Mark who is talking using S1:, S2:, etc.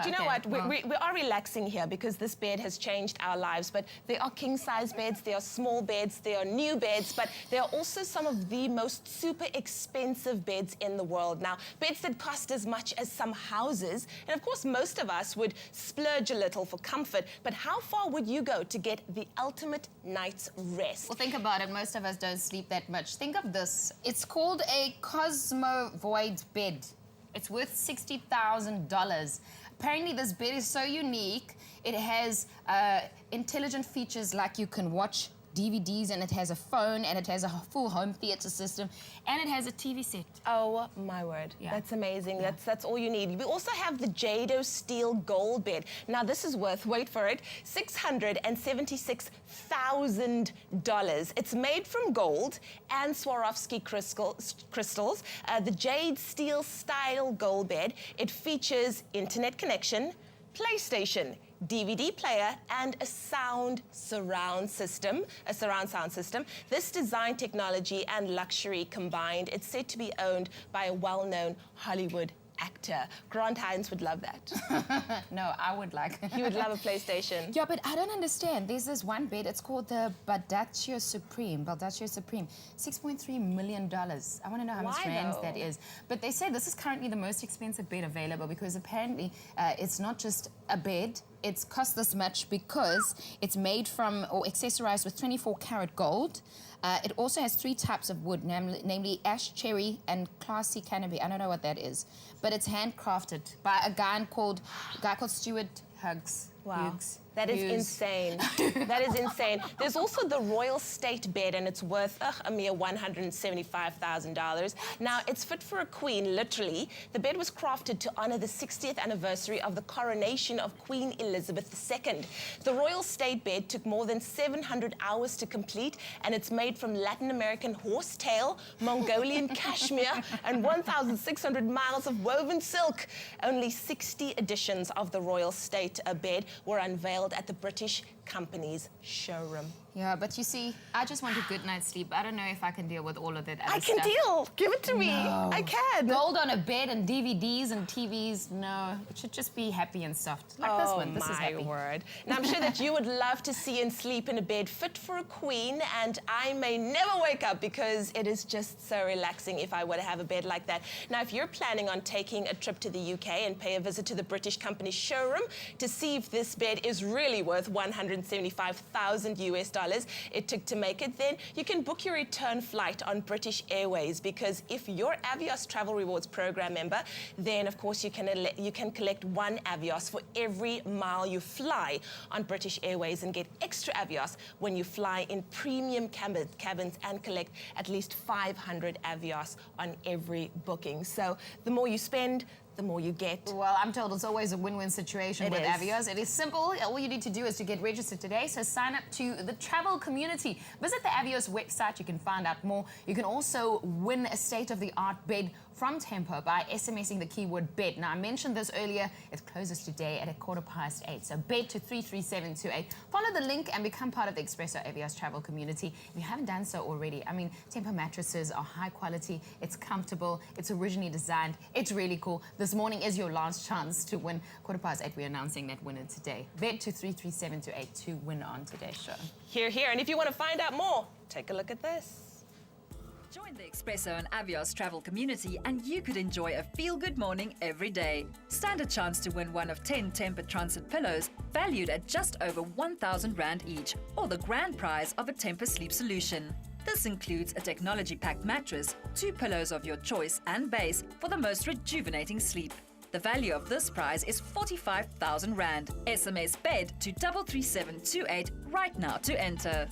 S1: But you know what? We are relaxing here because this bed has changed our lives. But there are king-size beds, there are small beds, there are new beds, but there are also some of the most super expensive beds in the world. Now, beds that cost as much as some houses. And of course, most of us would splurge a little for comfort. But how far would you go to get the ultimate night's rest?
S2: Well, think about it. Most of us don't sleep that much. Think of this. It's called a Cosmovoid bed. It's worth $60,000. Apparently, this bed is so unique. It has intelligent features like you can watch DVDs, and it has a phone, and it has a full home theater system, and it has a TV set.
S1: Oh my word, that's amazing. That's all you need. We also have the Jado Steel Gold Bed. Now this is worth, wait for it, $676,000. It's made from gold and Swarovski crystals. The Jade Steel Style Gold Bed. It features internet connection, PlayStation, DVD player, and a surround sound system. This design technology and luxury combined, it's said to be owned by a well-known Hollywood actor. Grant Hines would love that.
S2: No, I would like.
S1: He would love a PlayStation.
S2: Yeah, but I don't understand. There's this one bed. It's called the Baldaccio Supreme. $6.3 million. I want to know how much rands that is. But they say this is currently the most expensive bed available because apparently it's not just a bed. It's cost this much because it's made from or accessorized with 24-karat gold. It also has 3 types of wood, namely ash, cherry, and classy canopy. I don't know what that is, but it's handcrafted by a guy called Stuart Hughes.
S1: Wow, that is insane. That is insane. There's also the Royal State Bed, and it's worth a mere $175,000. Now, it's fit for a queen, literally. The bed was crafted to honor the 60th anniversary of the coronation of Queen Elizabeth II. The Royal State Bed took more than 700 hours to complete, and it's made from Latin American horsetail, Mongolian cashmere, and 1,600 miles of woven silk. Only 60 editions of the Royal State Bed were unveiled at the British company's showroom.
S2: Yeah, but you see, I just want a good night's sleep. I don't know if I can deal with all of that other
S1: I can deal. Give it to me. I can.
S2: Gold on a bed and DVDs and TVs, no. It should just be happy and soft. Like this one. This is happy.
S1: Oh, my word. Now, I'm sure that you would love to see and sleep in a bed fit for a queen, and I may never wake up because it is just so relaxing if I were to have a bed like that. Now, if you're planning on taking a trip to the UK and pay a visit to the British company's showroom to see if this bed is really worth $175,000 it took to make it, then you can book your return flight on British Airways, because if you're Avios Travel Rewards program member, then of course you can collect 1 Avios for every mile you fly on British Airways and get extra Avios when you fly in premium cabins and collect at least 500 Avios on every booking. So the more you spend, the more you get.
S2: Well, I'm told it's always a win-win situation with Avios. It is simple. All you need to do is to get registered today. So sign up to the travel community. Visit the Avios website. You can find out more. You can also win a state-of-the-art bed from Tempo by SMSing the keyword bed. Now, I mentioned this earlier. It closes today at 8:15. So bed to 33728. Follow the link and become part of the Expresso Avios travel community. If you haven't done so already, I mean, Tempo mattresses are high quality. It's comfortable. It's originally designed. It's really cool. This morning is your last chance to win. 8:15, we're announcing that winner today. Bed to 33728 to win on today's show.
S1: Hear, hear. And if you want to find out more, take a look at this.
S3: Join the Expresso and Avios travel community and you could enjoy a feel-good morning every day. Stand a chance to win one of 10 Temper Transit pillows valued at just over 1,000 Rand each, or the grand prize of a Temper sleep solution. This includes a technology-packed mattress, 2 pillows of your choice and base for the most rejuvenating sleep. The value of this prize is 45,000 Rand. SMS bed to 33728 right now to enter.